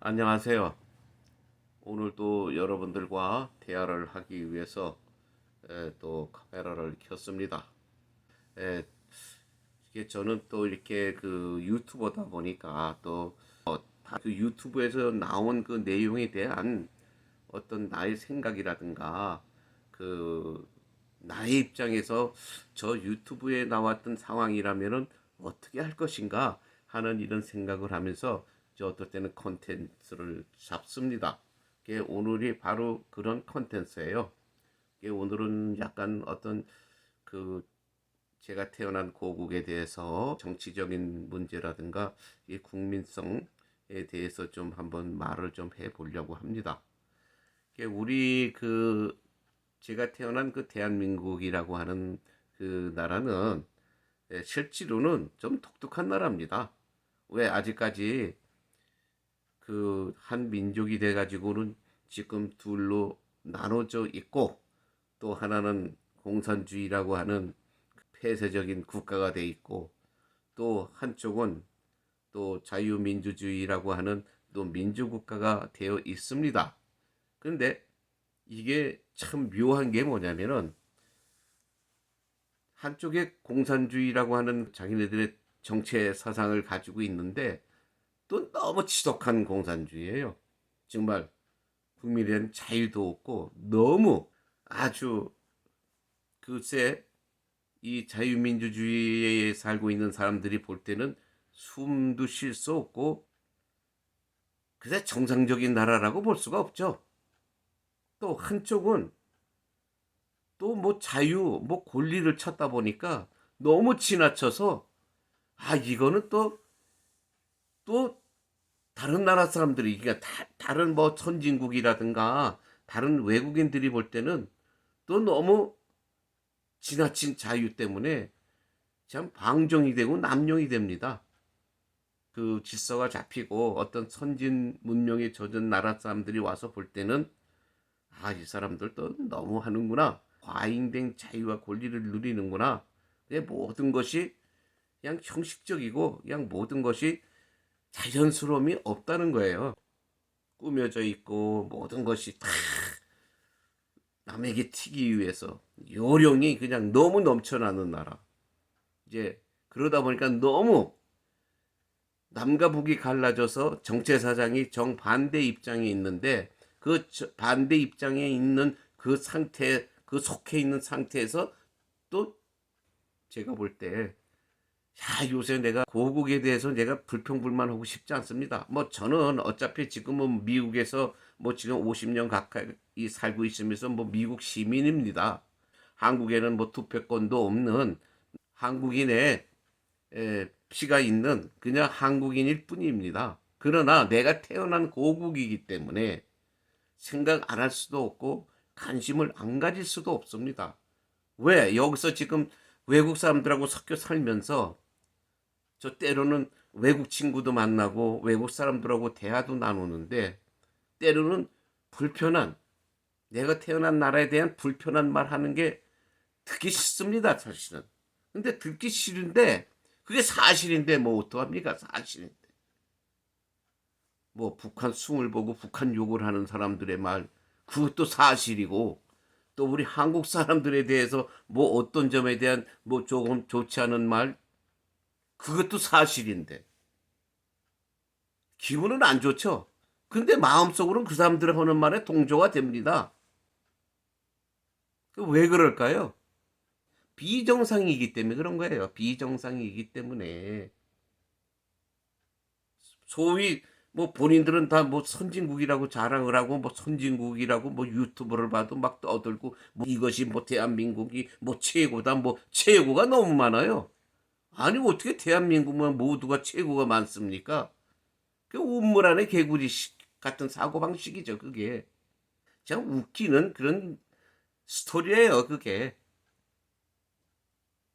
안녕하세요. 오늘도 여러분들과 대화를 하기 위해서 또 카메라를 켰습니다. 에, 이게 저는 또 이렇게 그 유튜버다 보니까 또 그 유튜브에서 나온 그 내용에 대한 어떤 나의 생각이라든가 그 나의 입장에서 저 유튜브에 나왔던 상황이라면은 어떻게 할 것인가 하는 이런 생각을 하면서 저 어떨 때는 컨텐츠를 잡습니다. 오늘이 바로 그런 컨텐츠예요. 오늘은 약간 어떤 그 제가 태어난 고국에 대해서 정치적인 문제라든가 이 국민성에 대해서 좀 한번 말을 좀 해보려고 합니다. 우리 그 제가 태어난 그 대한민국이라고 하는 그 나라는 실제로는 좀 독특한 나라입니다. 왜 아직까지 그 한 민족이 돼 가지고는 지금 둘로 나눠져 있고 또 하나는 공산주의라고 하는 폐쇄적인 국가가 돼 있고 또 한쪽은 또 자유민주주의라고 하는 또 민주국가가 되어 있습니다. 그런데 이게 참 묘한 게 뭐냐면은 한쪽에 공산주의라고 하는 자기네들의 정체 사상을 가지고 있는데 또 너무 지독한 공산주의예요. 정말 국민에 대한 자유도 없고 너무 아주 글쎄 이 자유민주주의에 살고 있는 사람들이 볼 때는 숨도 쉴 수 없고 그새 정상적인 나라라고 볼 수가 없죠. 또 한쪽은 또 뭐 자유, 뭐 권리를 찾다 보니까 너무 지나쳐서 이거는 또 다른 나라 사람들이 그러니까 다른 뭐 선진국이라든가 다른 외국인들이 볼 때는 또 너무 지나친 자유 때문에 참 방종이 되고 남용이 됩니다. 그 질서가 잡히고 어떤 선진 문명에 젖은 나라 사람들이 와서 볼 때는 이 사람들도 너무 하는구나. 과잉된 자유와 권리를 누리는구나. 모든 것이 그냥 형식적이고 그냥 모든 것이 자연스러움이 없다는 거예요. 꾸며져 있고 모든 것이 다 남에게 튀기 위해서 요령이 그냥 너무 넘쳐나는 나라. 이제 그러다 보니까 너무 남과 북이 갈라져서 정체사장이 정반대 입장에 있는데 그 반대 입장에 있는 그 상태, 그 속해 있는 상태에서 또 제가 볼 때, 요새 내가 고국에 대해서 내가 불평불만하고 싶지 않습니다. 뭐 저는 어차피 지금은 미국에서 뭐 지금 50년 가까이 살고 있으면서 뭐 미국 시민입니다. 한국에는 뭐 투표권도 없는 한국인의 피가 있는 그냥 한국인일 뿐입니다. 그러나 내가 태어난 고국이기 때문에 생각 안 할 수도 없고 관심을 안 가질 수도 없습니다. 왜? 여기서 지금 외국 사람들하고 섞여 살면서 저 때로는 외국 친구도 만나고 외국 사람들하고 대화도 나누는데 때로는 불편한 내가 태어난 나라에 대한 불편한 말 하는 게 듣기 싫습니다, 사실은. 근데 듣기 싫은데 그게 사실인데 뭐 어떡합니까? 사실인데. 뭐 북한 숭을 보고 북한 욕을 하는 사람들의 말 그것도 사실이고 또 우리 한국 사람들에 대해서 뭐 어떤 점에 대한 뭐 조금 좋지 않은 말 그것도 사실인데 기분은 안 좋죠. 근데 마음속으로는 그 사람들 하는 말에 동조가 됩니다. 왜 그럴까요? 비정상이기 때문에 그런 거예요. 비정상이기 때문에 소위 뭐 본인들은 다 뭐 선진국이라고 자랑을 하고 뭐 선진국이라고 뭐 유튜브를 봐도 막 떠들고 뭐 이것이 뭐 대한민국이 뭐 최고다 뭐 최고가 너무 많아요. 아니 어떻게 대한민국만 모두가 최고가 많습니까? 그 우물 안에 개구리 같은 사고방식이죠 그게. 참 웃기는 그런 스토리예요 그게.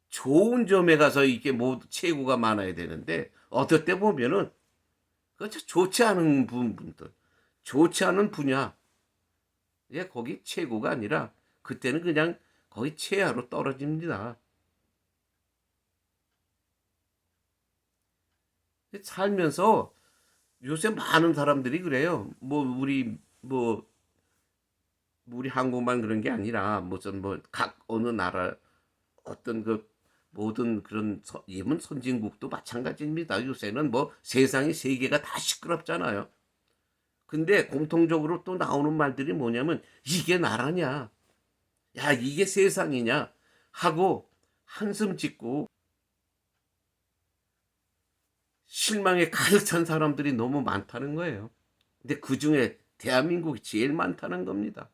좋은 점에 가서 이게 모두 최고가 많아야 되는데 어떨 때 보면은 그 좋지 않은 부분들, 좋지 않은 분야, 거기 최고가 아니라 그때는 그냥 거의 최하로 떨어집니다. 살면서 요새 많은 사람들이 그래요. 우리 한국만 그런 게 아니라 무슨 뭐 각 어느 나라 어떤 그 모든 그런 이문 선진국도 마찬가지입니다. 요새는 뭐 세상이 세계가 다 시끄럽잖아요. 근데 공통적으로 또 나오는 말들이 뭐냐면 이게 나라냐? 야, 이게 세상이냐? 하고 한숨 짓고 실망에 가득 찬 사람들이 너무 많다는 거예요. 근데 그중에 대한민국이 제일 많다는 겁니다.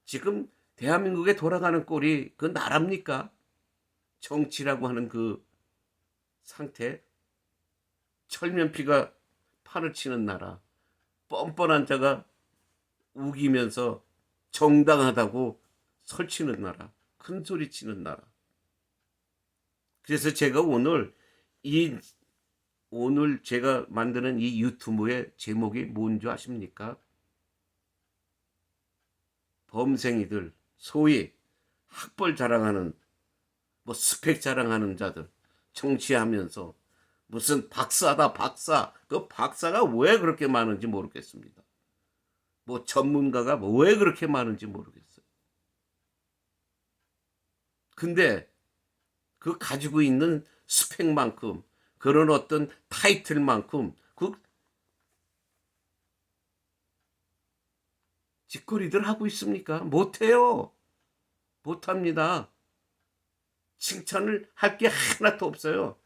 지금 대한민국에 돌아가는 꼴이 그 나라입니까? 정치라고 하는 그 상태, 철면피가 판을 치는 나라, 뻔뻔한 자가 우기면서 정당하다고 설치는 나라, 큰 소리 치는 나라. 그래서 제가 이 오늘 제가 만드는 이 유튜브의 제목이 뭔지 아십니까? 범생이들, 소위 학벌 자랑하는 뭐 스펙 자랑하는 자들, 정치하면서 무슨 박사다 박사, 그 박사가 왜 그렇게 많은지 모르겠습니다. 뭐 전문가가 왜 그렇게 많은지 모르겠어요. 근데 그 가지고 있는 스펙만큼, 그런 어떤 타이틀만큼 그 짓거리들 하고 있습니까? 못해요. 못합니다. 칭찬을 할 게 하나도 없어요.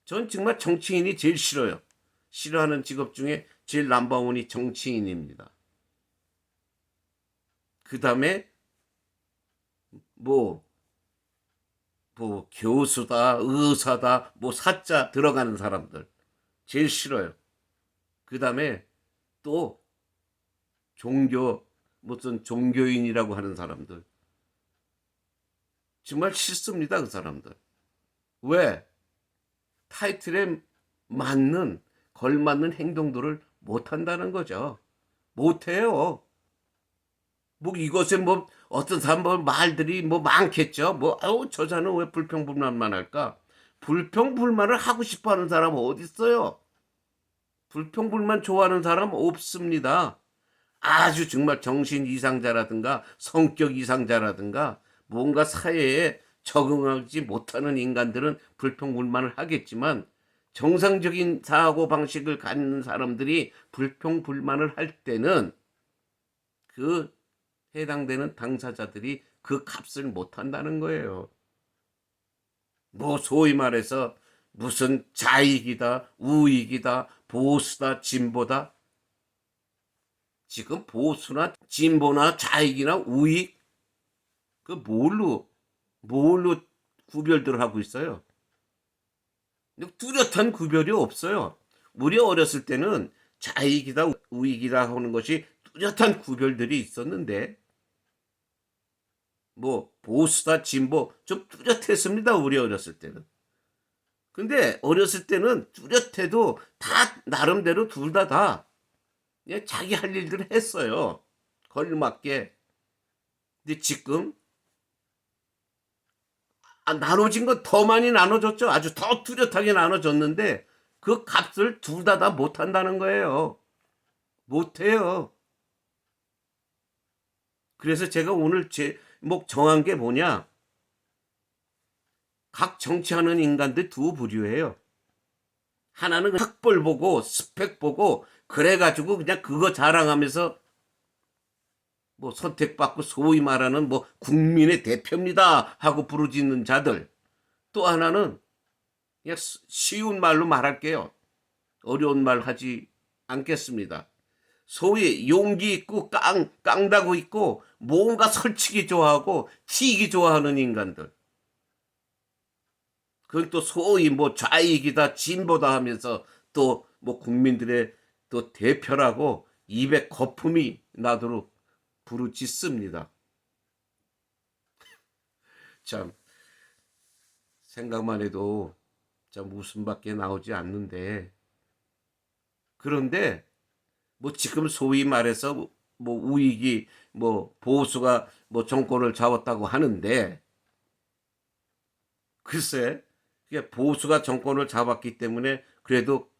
전 정말 정치인이 제일 싫어요. 싫어하는 직업 중에 제일 넘버원이 정치인입니다. 그 다음에 뭐, 교수다, 의사다, 뭐 사자 들어가는 사람들 제일 싫어요. 그 다음에 또 무슨 종교인이라고 하는 사람들 정말 싫습니다. 그 사람들. 왜? 타이틀에 걸맞는 행동들을 못한다는 거죠. 못해요. 뭐 이것에 뭐 어떤 사람 말들이 뭐 많겠죠. 저 사람은 왜 불평불만만 할까? 불평불만을 하고 싶어하는 사람 어디 있어요? 불평불만 좋아하는 사람 없습니다. 아주 정말 정신 이상자라든가 성격 이상자라든가 뭔가 사회에 적응하지 못하는 인간들은 불평불만을 하겠지만 정상적인 사고 방식을 갖는 사람들이 불평불만을 할 때는 그 해당되는 당사자들이 그 값을 못한다는 거예요. 뭐 소위 말해서 무슨 좌익이다, 우익이다, 보수다, 진보다. 지금 보수나 진보나 좌익이나 우익 그 뭘로 구별들 하고 있어요. 뚜렷한 구별이 없어요. 우리 어렸을 때는 좌익이다 우익이다 하는 것이 뚜렷한 구별들이 있었는데 뭐 보수다 진보 좀 뚜렷했습니다. 우리 어렸을 때는. 근데 어렸을 때는 뚜렷해도 다 나름대로 둘 다 그냥 자기 할 일들을 했어요. 걸맞게. 근데 지금 나눠진 건 더 많이 나눠졌죠. 아주 더 뚜렷하게 나눠졌는데 그 값을 둘 다 못한다는 거예요. 못해요. 그래서 제가 오늘 제목 정한 게 뭐냐. 각 정치하는 인간들 두 부류예요. 하나는 학벌 보고 스펙 보고 그래가지고 그냥 그거 자랑하면서 뭐 선택받고 소위 말하는 뭐 국민의 대표입니다 하고 부르짖는 자들. 또 하나는 그냥 쉬운 말로 말할게요. 어려운 말 하지 않겠습니다. 소위 용기 있고 깡다구 있고 뭔가 설치기 좋아하고 튀기 좋아하는 인간들. 그건 또 소위 뭐 좌익이다 진보다 하면서 또 뭐 국민들의 또 대표라고 입에 거품이 나도록 부르짖습니다. 참 생각만 해도 참 웃음밖에 나오지 않는데 그런데 뭐 지금 소위 말해서 뭐 우익이 뭐 보수가 뭐 정권을 잡았다고 하는데 글쎄 보수가 정권을 잡았기 때문에 그래도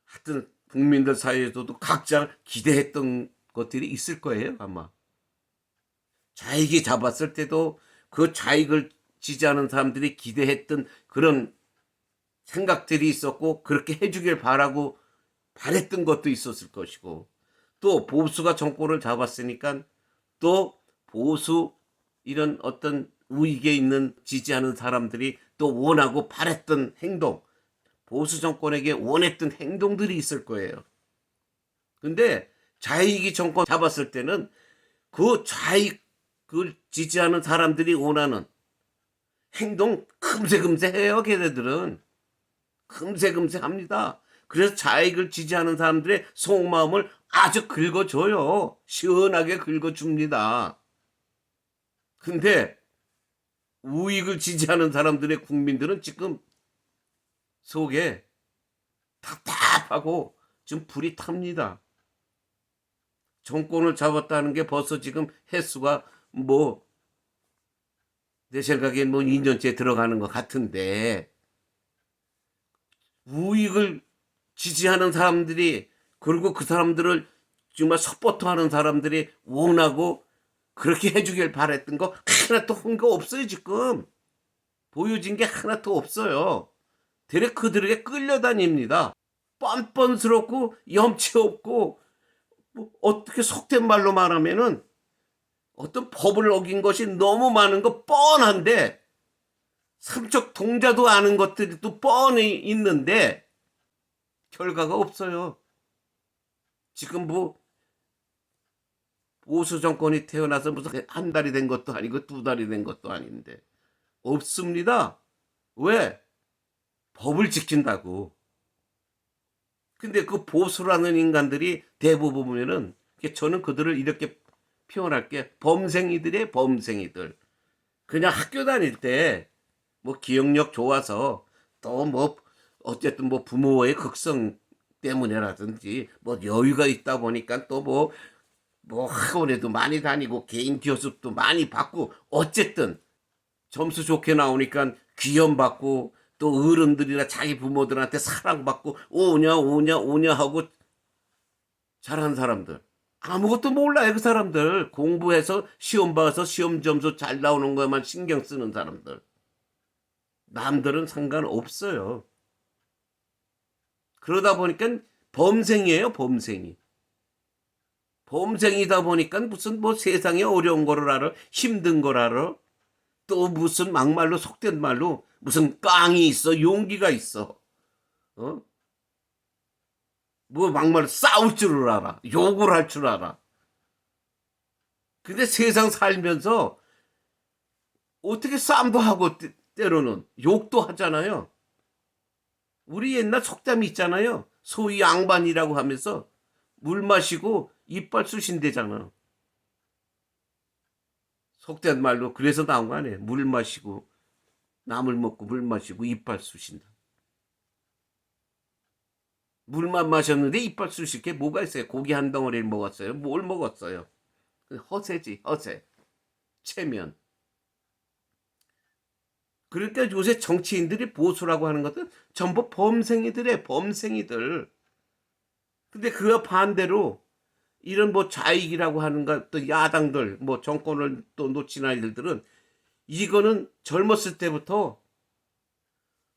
하여튼 국민들 사이에서도 각자 기대했던 것들이 있을 거예요, 아마. 좌익이 잡았을 때도 그 좌익을 지지하는 사람들이 기대했던 그런 생각들이 있었고, 그렇게 해주길 바라고 바랬던 것도 있었을 것이고, 또 보수가 정권을 잡았으니까 또 보수 이런 어떤 우익에 있는 지지하는 사람들이 또 원하고 바랬던 행동, 보수 정권에게 원했던 행동들이 있을 거예요. 근데 좌익이 정권 잡았을 때는 그 좌익을 지지하는 사람들이 원하는 행동 금세금세 해요. 걔네들은 금세금세 합니다. 그래서 좌익을 지지하는 사람들의 속마음을 아주 긁어줘요. 시원하게 긁어줍니다. 근데 우익을 지지하는 사람들의 국민들은 지금 속에 답답하고 좀 불이 탑니다. 정권을 잡았다는 게 벌써 지금 횟수가 내 생각엔 2년째 들어가는 것 같은데, 우익을 지지하는 사람들이, 그리고 그 사람들을 정말 서포트하는 사람들이 원하고 그렇게 해주길 바랬던 거 하나도 한 거 없어요. 지금 보여진 게 하나도 없어요. 대략 그들에게 끌려다닙니다. 뻔뻔스럽고 염치 없고, 어떻게 속된 말로 말하면은 어떤 법을 어긴 것이 너무 많은 거 뻔한데, 삼척 동자도 아는 것들이 또 뻔히 있는데 결과가 없어요. 지금 보수 정권이 태어나서 무슨 한 달이 된 것도 아니고 2달이 된 것도 아닌데 없습니다. 왜? 법을 지킨다고. 근데 그 보수라는 인간들이 대부분 보면은, 저는 그들을 이렇게 표현할게. 범생이들의 범생이들. 그냥 학교 다닐 때 기억력 좋아서, 또 어쨌든 부모의 극성 때문에라든지 여유가 있다 보니까 또 학원에도 많이 다니고 개인 교습도 많이 받고, 어쨌든 점수 좋게 나오니까 귀염받고, 또 어른들이나 자기 부모들한테 사랑받고 오냐 오냐 오냐 하고 잘하는 사람들. 아무것도 몰라요. 그 사람들 공부해서 시험 봐서 시험 점수 잘 나오는 것만 신경 쓰는 사람들. 남들은 상관없어요. 그러다 보니까 범생이에요. 범생이. 범생이다 보니까 무슨 세상에 어려운 거를 알아, 힘든 걸 알아, 또 무슨 막말로 속된 말로 무슨 깡이 있어, 용기가 있어, 막말로 싸울 줄을 알아, 욕을 할 줄 알아. 근데 세상 살면서 어떻게 싸움도 하고 때로는 욕도 하잖아요. 우리 옛날 속담이 있잖아요. 소위 양반이라고 하면서 물 마시고 이빨 쑤신대잖아. 속된 말로 그래서 나온 거 아니에요. 물 마시고, 나물 먹고 물 마시고 이빨 쑤신다. 물만 마셨는데 이빨 쑤실 게 뭐가 있어요? 고기 한 덩어리를 먹었어요. 뭘 먹었어요? 허세지, 허세. 체면. 그러니까 요새 정치인들이 보수라고 하는 것은 전부 범생이들의 범생이들. 근데 그와 반대로 이런 좌익이라고 하는 것, 또 야당들, 정권을 또 놓친 아이들은 이거는 젊었을 때부터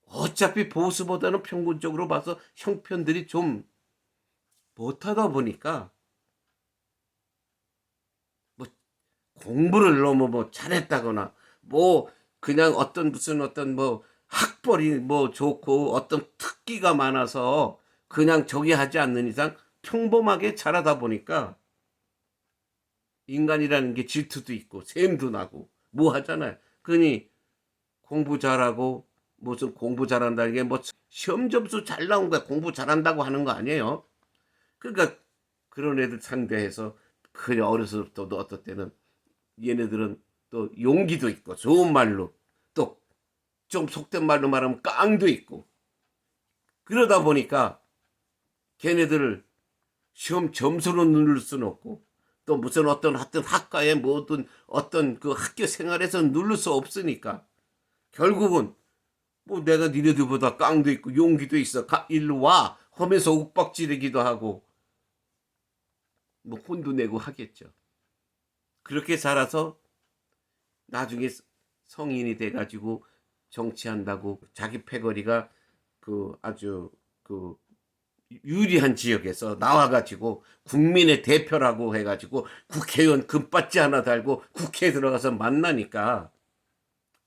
어차피 보수보다는 평균적으로 봐서 형편들이 좀 못하다 보니까 공부를 너무 잘했다거나 그냥 무슨 학벌이 좋고 어떤 특기가 많아서 그냥 저기 하지 않는 이상 평범하게 자라다 보니까 인간이라는 게 질투도 있고 셈도 나고 하잖아요. 그러니 공부 잘하고, 무슨 공부 잘한다는 게 시험 점수 잘 나온 거야 공부 잘한다고 하는 거 아니에요. 그러니까 그런 애들 상대해서 그래, 어려서부터 어떤 때는 얘네들은 또 용기도 있고 좋은 말로, 또 좀 속된 말로 말하면 깡도 있고, 그러다 보니까 걔네들을 시험 점수로 누를 수는 없고, 또 무슨 어떤 학과의 모든 어떤 그 학교 생활에서 누를 수 없으니까 결국은 내가 니네들보다 깡도 있고 용기도 있어, 일로 와, 하면서 욱박지르기도 하고 뭐 혼도 내고 하겠죠. 그렇게 살아서 나중에 성인이 돼가지고 정치한다고 자기 패거리가 그 아주 그 유리한 지역에서 나와가지고 국민의 대표라고 해가지고 국회의원 금받지 하나 달고 국회에 들어가서 만나니까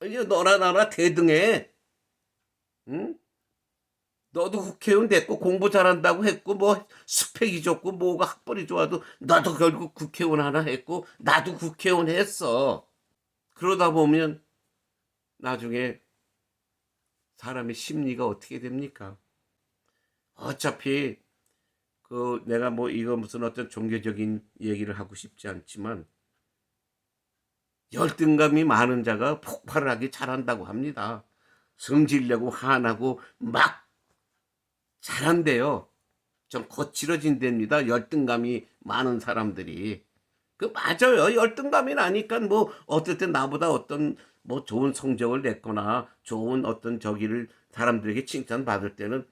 이제 너나 나나 대등해. 응? 너도 국회의원 됐고 공부 잘한다고 했고 뭐 스펙이 좋고 뭐가 학벌이 좋아도 나도 결국 국회의원 하나 했고 나도 국회의원 했어. 그러다 보면 나중에 사람의 심리가 어떻게 됩니까? 어차피 그 내가 뭐 이거 무슨 어떤 종교적인 얘기를 하고 싶지 않지만 열등감이 많은 자가 폭발을 하기 잘한다고 합니다. 성질내고 화나고 막 잘한대요. 좀 거칠어진 데입니다. 열등감이 많은 사람들이. 그 맞아요. 열등감이 나니까 뭐 어쨌든 나보다 어떤 뭐 좋은 성적을 냈거나 좋은 어떤 저기를 사람들에게 칭찬받을 때는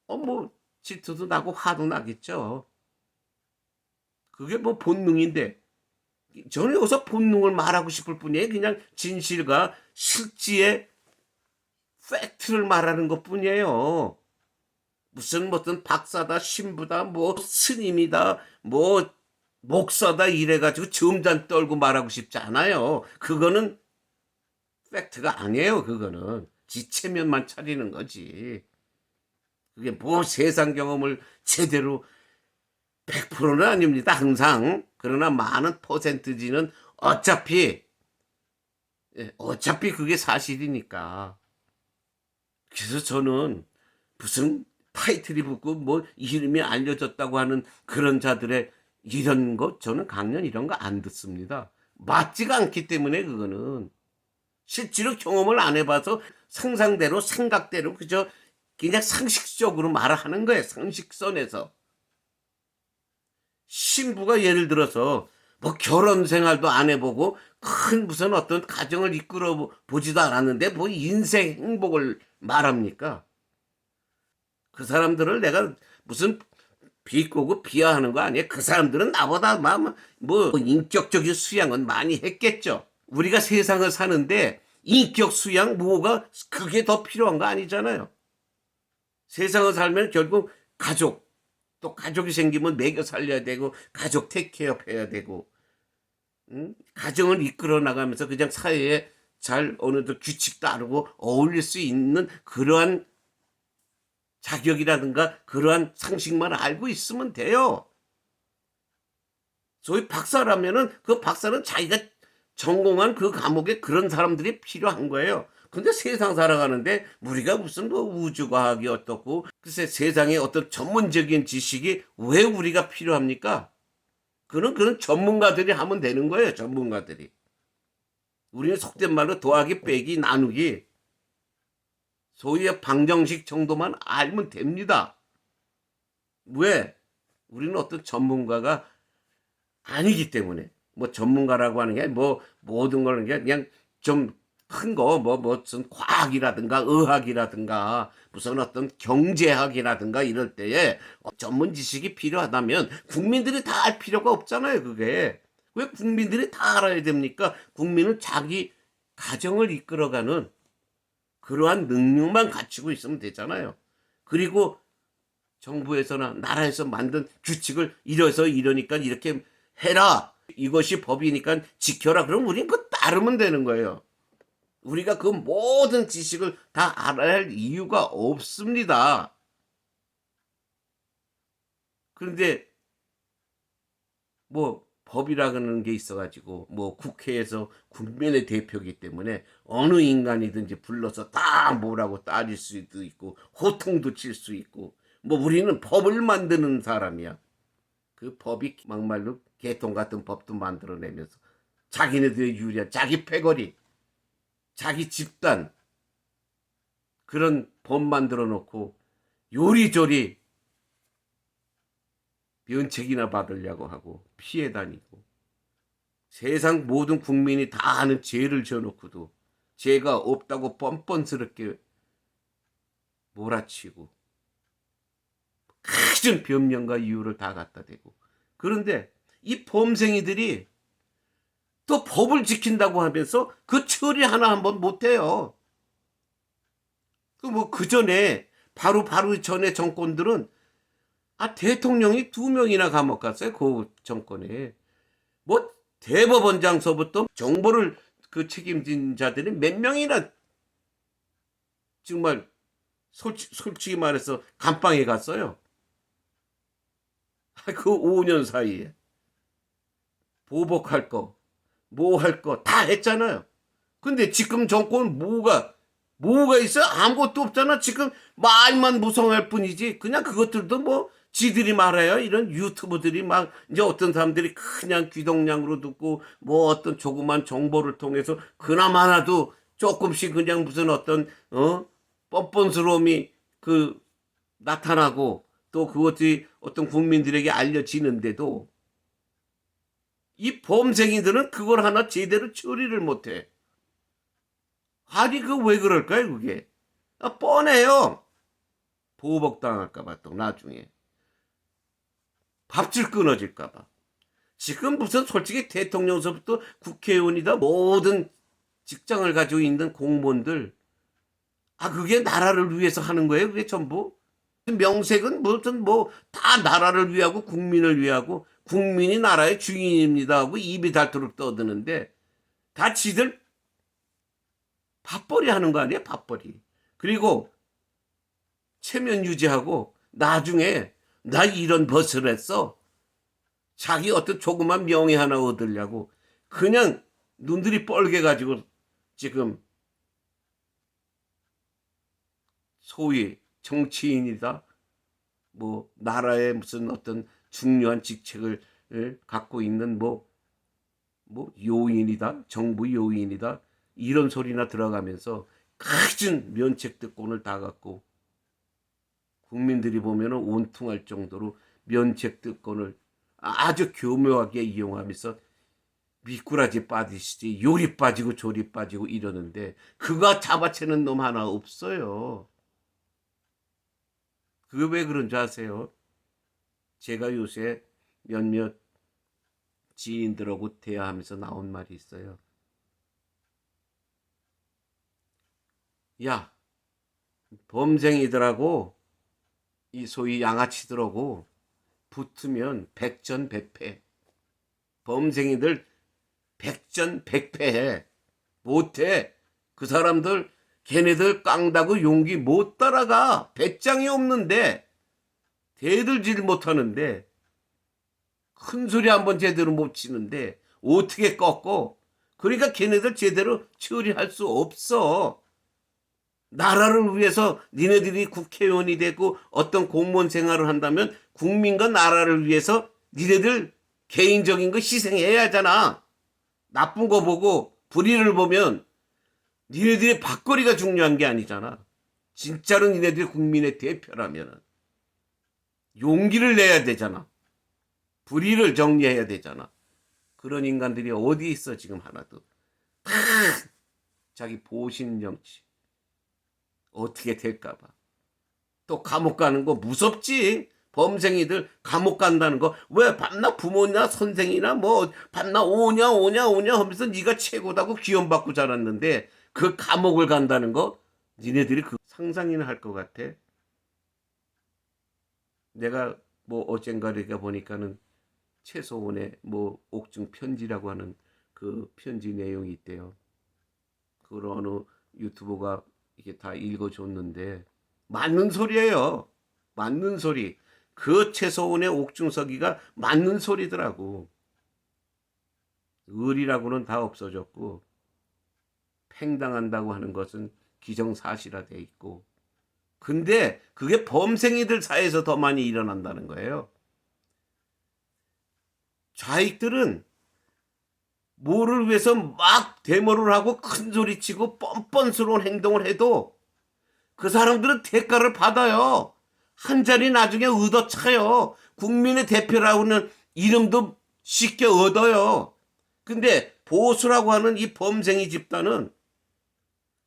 뭐 질투도 나고 화도 나겠죠. 그게 뭐 본능인데 저는 여기서 본능을 말하고 싶을 뿐이에요. 그냥 진실과 실지의 팩트를 말하는 것뿐이에요. 무슨 박사다 신부다 뭐 스님이다 뭐 목사다 이래가지고 점잔 떨고 말하고 싶지 않아요. 그거는 팩트가 아니에요. 그거는 지체면만 차리는 거지. 그게 뭐 세상 경험을 제대로 100%는 아닙니다. 항상. 그러나 많은 퍼센트지는 어차피 그게 사실이니까. 그래서 저는 무슨 타이틀이 붙고 뭐 이름이 알려졌다고 하는 그런 자들의 이런 거 저는 강연 이런 거 안 듣습니다. 맞지가 않기 때문에 그거는 실제로 경험을 안 해봐서 상상대로 생각대로 그저 그냥 상식적으로 말을 하는 거예요. 상식선에서. 신부가 예를 들어서 뭐 결혼 생활도 안 해보고 큰 무슨 어떤 가정을 이끌어 보지도 않았는데 뭐 인생 행복을 말합니까? 그 사람들을 내가 무슨 비꼬고 비하하는 거 아니에요? 그 사람들은 나보다 뭐 인격적인 수양은 많이 했겠죠. 우리가 세상을 사는데 인격 수양 뭐가 그게 더 필요한 거 아니잖아요. 세상을 살면 결국 가족 또 가족이 생기면 먹여 살려야 되고 가족 테이크케어 해야 되고 가정을 이끌어 나가면서 그냥 사회에 잘 어느 정도 규칙 따르고 어울릴 수 있는 그러한 자격이라든가 그러한 상식만 알고 있으면 돼요. 소위 박사라면은 그 박사는 자기가 전공한 그 과목에 그런 사람들이 필요한 거예요. 근데 세상 살아가는데 우리가 무슨 뭐 우주과학이 어떻고 글쎄 세상에 어떤 전문적인 지식이 왜 우리가 필요합니까? 그런 전문가들이 하면 되는 거예요. 전문가들이. 우리는 속된 말로 더하기 빼기 나누기 소위의 방정식 정도만 알면 됩니다. 왜? 우리는 어떤 전문가가 아니기 때문에 뭐 전문가라고 하는 게 뭐 모든 걸 그냥 좀 큰 거 뭐 무슨 과학이라든가 의학이라든가 무슨 어떤 경제학이라든가 이럴 때에 전문 지식이 필요하다면 국민들이 다 알 필요가 없잖아요. 그게 왜 국민들이 다 알아야 됩니까? 국민은 자기 가정을 이끌어가는 그러한 능력만 갖추고 있으면 되잖아요. 그리고 정부에서나 나라에서 만든 규칙을 이러니까 이렇게 해라. 이것이 법이니까 지켜라. 그럼 우린 그거 따르면 되는 거예요. 우리가 그 모든 지식을 다 알아야 할 이유가 없습니다. 그런데 뭐 법이라는 게 있어가지고 뭐 국회에서 국민의 대표이기 때문에 어느 인간이든지 불러서 다 뭐라고 따질 수도 있고 호통도 칠 수 있고 뭐 우리는 법을 만드는 사람이야. 그 법이 막말로 개통 같은 법도 만들어내면서 자기네들의 유리한 자기 패거리 자기 집단 그런 법 만들어 놓고 요리조리 면책이나 받으려고 하고 피해 다니고 세상 모든 국민이 다 아는 죄를 져놓고도 죄가 없다고 뻔뻔스럽게 몰아치고 갖은 변명과 이유를 다 갖다 대고. 그런데 이 범생이들이 또 법을 지킨다고 하면서 그 처리 하나 한번 못해요. 그 전에 바로 전에 정권들은 대통령이 2명이나 감옥 갔어요. 그 정권에. 대법원장서부터 정보를 책임진 자들이 몇 명이나 정말 솔직히 말해서 감방에 갔어요. 그 5년 사이에 보복할 거, 뭐 할 거 다 했잖아요. 근데 지금 정권은 뭐가 있어요? 아무것도 없잖아. 지금 말만 무성할 뿐이지. 그냥 그것들도 지들이 말해요. 이런 유튜브들이 이제 어떤 사람들이 그냥 귀동냥으로 듣고 어떤 조그만 정보를 통해서 그나마라도 조금씩 그냥 무슨 어떤 뻔뻔스러움이 나타나고 또 그것이 어떤 국민들에게 알려지는데도 이 범생이들은 그걸 하나 제대로 처리를 못해. 아니 왜 그럴까요 그게? 뻔해요. 보복당할까봐 또 나중에 밥줄 끊어질까봐. 지금 무슨 솔직히 대통령서부터 국회의원이다 모든 직장을 가지고 있는 공무원들 그게 나라를 위해서 하는 거예요 그게 전부? 명색은 무슨 다 나라를 위하고 국민을 위하고 국민이 나라의 주인입니다 하고 입이 닳도록 떠드는데 다 지들 밥벌이 하는 거 아니야 밥벌이. 그리고 체면 유지하고 나중에 나 이런 벗을 했어 자기 어떤 조그만 명예 하나 얻으려고 그냥 눈들이 뻘게 가지고 지금 소위 정치인이다 나라의 무슨 어떤 중요한 직책을 갖고 있는 요인이다 정부 요인이다 이런 소리나 들어가면서 갖은 면책특권을 다 갖고 국민들이 보면은 온통할 정도로 면책특권을 아주 교묘하게 이용하면서 미꾸라지 빠지시지 요리 빠지고 조리 빠지고 이러는데 그거 잡아채는 놈 하나 없어요. 그게 왜 그런 줄 아세요? 제가 요새 몇몇 지인들하고 대화하면서 나온 말이 있어요. 야, 범생이들하고 이 소위 양아치들하고 붙으면 백전백패. 범생이들 백전백패해. 못해. 그 사람들 걔네들 깡다고 용기 못 따라가. 배짱이 없는데 대들질 못하는데 큰 소리 한번 제대로 못 치는데 어떻게 꺾어. 그러니까 걔네들 제대로 처리할 수 없어. 나라를 위해서 니네들이 국회의원이 되고 어떤 공무원 생활을 한다면 국민과 나라를 위해서 니네들 개인적인 거 희생해야 하잖아. 나쁜 거 보고 불의를 보면 니네들의 밥거리가 중요한 게 아니잖아. 진짜로 니네들이 국민의 대표라면 용기를 내야 되잖아. 불의를 정리해야 되잖아. 그런 인간들이 어디 있어 지금 하나도. 다 자기 보신 정치. 어떻게 될까봐. 또 감옥 가는 거 무섭지. 범생이들 감옥 간다는 거. 왜 밤낮 부모나 선생이나 밤낮 오냐 하면서 네가 최고다고 귀염받고 자랐는데 그 감옥을 간다는 거 니네들이 상상이나 할 것 같아. 내가 어젠가를 보니까는 최소원의 옥중 편지라고 하는 그 편지 내용이 있대요. 그걸 어느 유튜버가 이게 다 읽어줬는데 맞는 소리예요. 맞는 소리. 그 최소원의 옥중서기가 맞는 소리더라고. 을이라고는 다 없어졌고 팽당한다고 하는 것은 기정사실화돼 있고 근데 그게 범생이들 사이에서 더 많이 일어난다는 거예요. 좌익들은 뭐를 위해서 막 데모를 하고 큰 소리치고 뻔뻔스러운 행동을 해도 그 사람들은 대가를 받아요. 한 자리 나중에 얻어차요. 국민의 대표라고는 이름도 쉽게 얻어요. 근데 보수라고 하는 이 범생이 집단은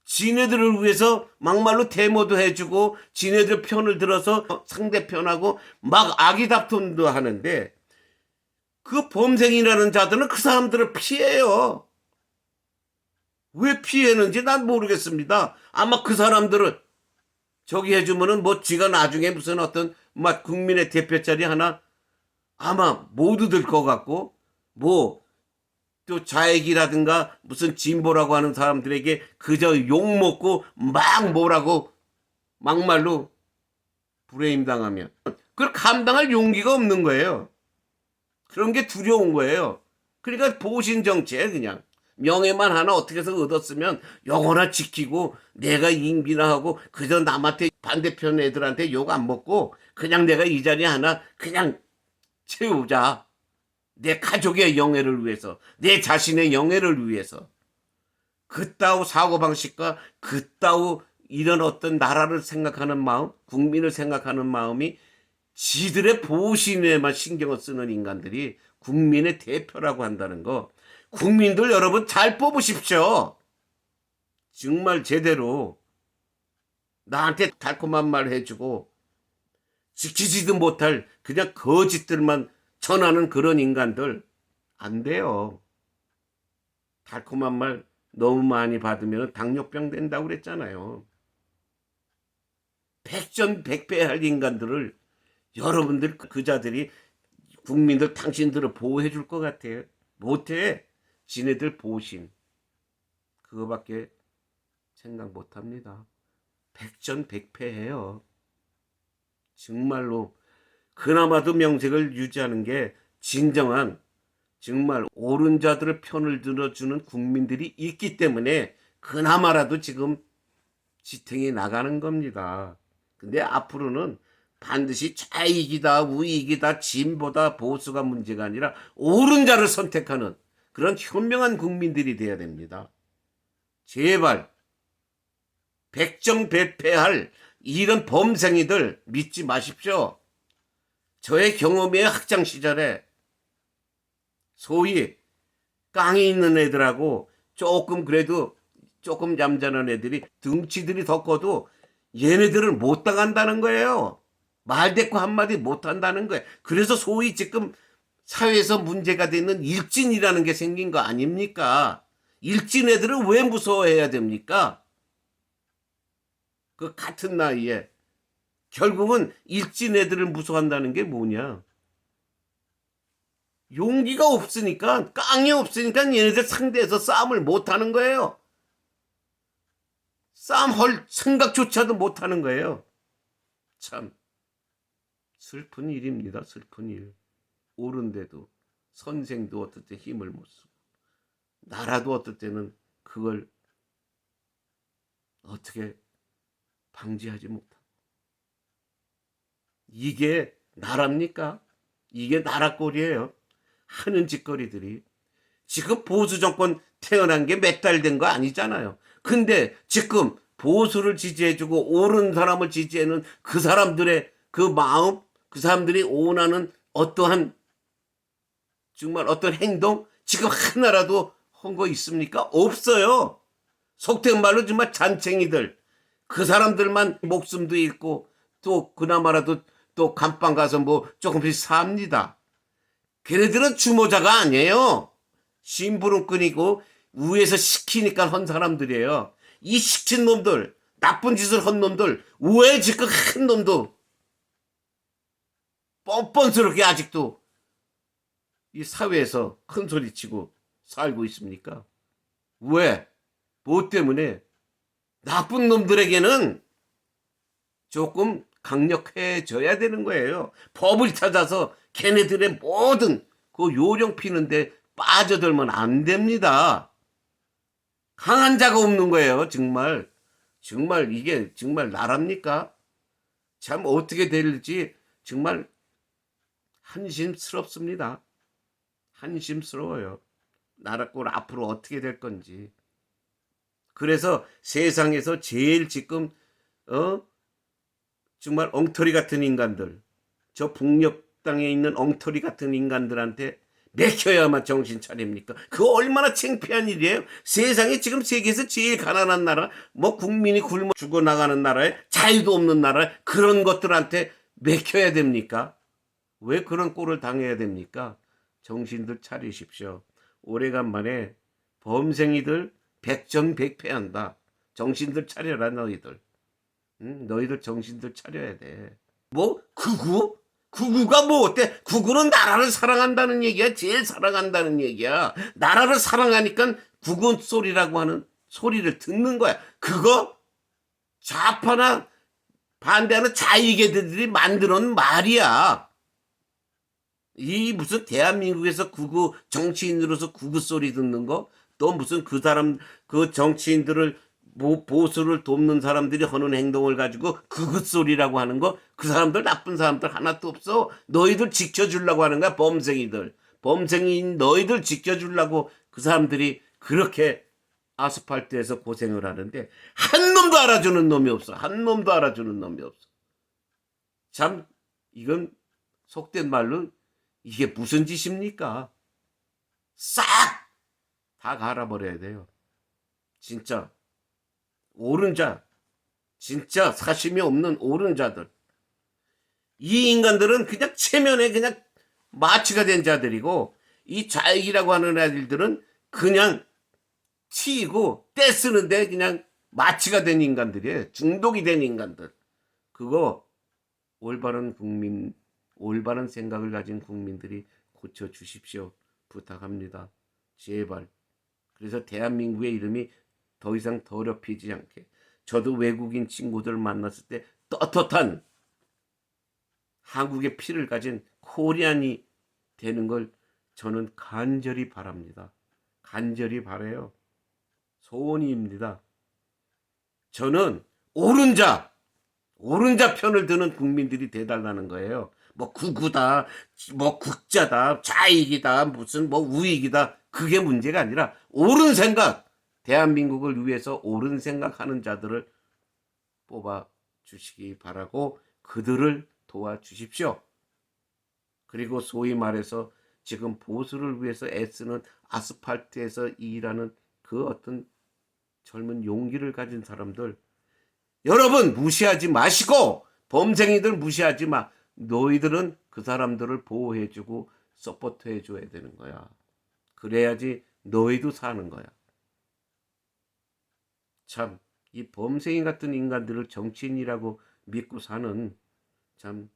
지네들을 위해서 막말로 데모도 해주고 지네들 편을 들어서 상대편하고 막 악의 다툼도 하는데 그 범생이라는 자들은 그 사람들을 피해요. 왜 피해는지 난 모르겠습니다. 아마 그 사람들을 저기 해주면은 뭐 지가 나중에 무슨 어떤 막 국민의 대표 자리 하나 아마 모두 들 것 같고 뭐 또 좌익이라든가 무슨 진보라고 하는 사람들에게 그저 욕먹고 막 뭐라고 막말로 불해임 당하면 그걸 감당할 용기가 없는 거예요. 그런 게 두려운 거예요. 그러니까 보신 정치에 그냥 명예만 하나 어떻게 해서 얻었으면 영원히 지키고 내가 임기나 하고 그저 남한테 반대편 애들한테 욕 안 먹고 그냥 내가 이 자리 하나 그냥 채우자. 내 가족의 영예를 위해서, 내 자신의 영예를 위해서. 그따위 사고방식과 그따위 이런 어떤 나라를 생각하는 마음, 국민을 생각하는 마음이 지들의 보신에만 신경을 쓰는 인간들이 국민의 대표라고 한다는 거. 국민들 여러분 잘 뽑으십시오. 정말 제대로 나한테 달콤한 말 해주고 지키지도 못할 그냥 거짓들만 전하는 그런 인간들 안 돼요. 달콤한 말 너무 많이 받으면 당뇨병 된다고 그랬잖아요. 백전백패할 인간들을 여러분들 그 자들이 국민들 당신들을 보호해 줄 것 같아요. 못해. 지네들 보신 그거밖에 생각 못합니다. 백전백패해요. 정말로 그나마도 명색을 유지하는 게 진정한 정말 옳은 자들의 편을 들어주는 국민들이 있기 때문에 그나마라도 지금 지탱이 나가는 겁니다. 근데 앞으로는 반드시 좌익이다 우익이다 진보다 보수가 문제가 아니라 옳은 자를 선택하는 그런 현명한 국민들이 돼야 됩니다. 제발 백전백패할 이런 범생이들 믿지 마십시오. 저의 경험이에요. 학창 시절에 소위 깡이 있는 애들하고 조금 그래도 조금 얌전한 애들이 등치들이 더 커도 얘네들은 못 당한다는 거예요. 말대꾸 한마디 못 한다는 거예요. 그래서 소위 지금 사회에서 문제가 되는 일진이라는 게 생긴 거 아닙니까? 일진 애들은 왜 무서워해야 됩니까? 그 같은 나이에 결국은 일진 애들을 무서워한다는 게 뭐냐? 용기가 없으니까 깡이 없으니까 얘네들 상대해서 싸움을 못하는 거예요. 싸움할 생각조차도 못하는 거예요. 참 슬픈 일입니다. 슬픈 일. 옳은데도 선생도 어떨 때 힘을 못 쓰고 나라도 어떨 때는 그걸 어떻게 방지하지 못하고 이게 나라입니까? 이게 나라 꼴이에요. 하는 짓거리들이 지금 보수 정권 태어난 게 몇 달 된 거 아니잖아요. 근데 지금 보수를 지지해주고 옳은 사람을 지지하는 그 사람들의 그 마음, 그 사람들이 원하는 어떠한 정말 어떤 행동 지금 하나라도 한 거 있습니까? 없어요. 속된 말로 정말 잔챙이들 그 사람들만 목숨도 잃고 또 그나마라도 또 감방 가서 뭐 조금씩 삽니다. 걔네들은 주모자가 아니에요. 심부름꾼이고 위에서 시키니까 한 사람들이에요. 이 시킨 놈들, 나쁜 짓을 한 놈들, 왜 지금 한 놈도 뻔뻔스럽게 아직도 이 사회에서 큰 소리치고 살고 있습니까? 왜? 뭐 때문에? 나쁜 놈들에게는 조금 강력해져야 되는 거예요. 법을 찾아서 걔네들의 모든 그 요령 피는데 빠져들면 안 됩니다. 강한 자가 없는 거예요. 정말 이게 정말 나랍니까? 참 어떻게 될지 정말 한심스럽습니다. 한심스러워요. 나라 꼴 앞으로 어떻게 될 건지. 그래서 세상에서 제일 지금 정말 엉터리 같은 인간들, 저 북녘 땅에 있는 엉터리 같은 인간들한테 맥혀야만 정신 차립니까? 그거 얼마나 창피한 일이에요. 세상에 지금 세계에서 제일 가난한 나라, 뭐 국민이 굶어 죽어나가는 나라에 자유도 없는 나라에 그런 것들한테 맥혀야 됩니까? 왜 그런 꼴을 당해야 됩니까? 정신들 차리십시오. 오래간만에 범생이들 백전백패한다. 정신들 차려라 너희들. 응? 너희들 정신들 차려야 돼. 뭐 극우? 극우가 뭐 어때? 극우는 나라를 사랑한다는 얘기야. 제일 사랑한다는 얘기야. 나라를 사랑하니까 극우 소리라고 하는 소리를 듣는 거야. 그거 좌파나 반대하는 자위계들이 만들어놓은 말이야. 이 무슨 대한민국에서 극우 정치인으로서 극우 소리 듣는 거? 또 무슨 그 사람 그 정치인들을 보수를 돕는 사람들이 하는 행동을 가지고 극우 소리라고 하는 거? 그 사람들 나쁜 사람들 하나도 없어. 너희들 지켜주려고 하는 거야. 범생이들. 범생인 너희들 지켜주려고 그 사람들이 그렇게 아스팔트에서 고생을 하는데 한 놈도 알아주는 놈이 없어. 한 놈도 알아주는 놈이 없어. 참 이건 속된 말로 이게 무슨 짓입니까? 싹 다 갈아버려야 돼요. 진짜 옳은 자, 진짜 사심이 없는 옳은 자들. 이 인간들은 그냥 체면에 그냥 마취가 된 자들이고 이 좌익이라고 하는 애들은 그냥 튀고 떼쓰는데 그냥 마취가 된 인간들이에요. 중독이 된 인간들. 그거 올바른 국민, 올바른 생각을 가진 국민들이 고쳐주십시오. 부탁합니다. 제발. 그래서 대한민국의 이름이 더 이상 더럽히지 않게. 저도 외국인 친구들 만났을 때 떳떳한 한국의 피를 가진 코리안이 되는 걸 저는 간절히 바랍니다. 간절히 바라요. 소원입니다. 저는 옳은 자 편을 드는 국민들이 돼달라는 거예요. 뭐 극우다, 뭐 극자다, 좌익이다, 무슨 뭐 우익이다. 그게 문제가 아니라 옳은 생각, 대한민국을 위해서 옳은 생각하는 자들을 뽑아 주시기 바라고 그들을 도와주십시오. 그리고 소위 말해서 지금 보수를 위해서 애쓰는 아스팔트에서 일하는 그 어떤 젊은 용기를 가진 사람들, 여러분 무시하지 마시고 범생이들 무시하지 마. 너희들은 그 사람들을 보호해주고 서포트해줘야 되는 거야. 그래야지 너희도 사는 거야. 참 이 범생이 같은 인간들을 정치인이라고 믿고 사는 참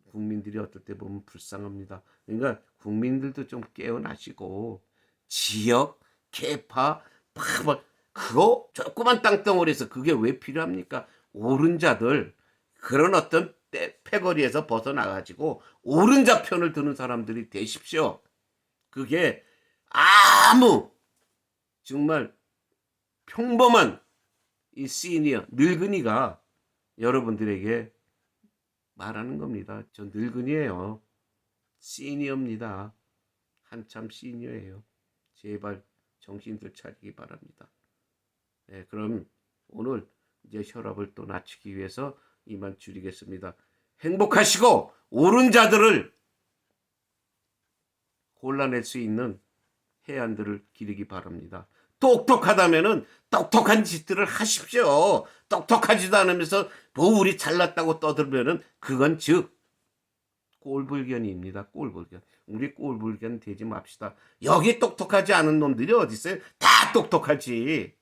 국민들이 어떨 때 보면 불쌍합니다. 그러니까 국민들도 좀 깨어나시고 지역, 계파, 파벌 그거 조그만 땅덩어리에서 그게 왜 필요합니까? 옳은 자들 그런 어떤 패거리에서 벗어나가지고 옳은 자 편을 드는 사람들이 되십시오. 그게 아무 정말 평범한 이 시니어 늙은이가 여러분들에게 말하는 겁니다. 저 늙은이에요. 시니어입니다. 한참 시니어예요. 제발 정신들 차리기 바랍니다. 네, 그럼 오늘 이제 혈압을 또 낮추기 위해서 이만 줄이겠습니다. 행복하시고 옳은 자들을 골라낼 수 있는 해안들을 기르기 바랍니다. 똑똑하다면은 똑똑한 짓들을 하십시오. 똑똑하지도 않으면서 뭐 우리 잘났다고 떠들면은 그건 즉 꼴불견입니다. 꼴불견. 우리 꼴불견 되지 맙시다. 여기 똑똑하지 않은 놈들이 어디 있어요? 다 똑똑하지.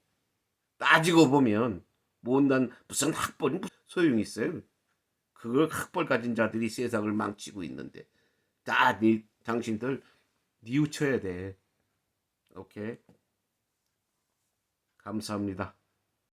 따지고 보면 못난 무슨 학벌이 소용이 있어요. 그걸 학벌 가진 자들이 세상을 망치고 있는데 다 당신들 뉘우쳐야 돼. 오케이. 감사합니다.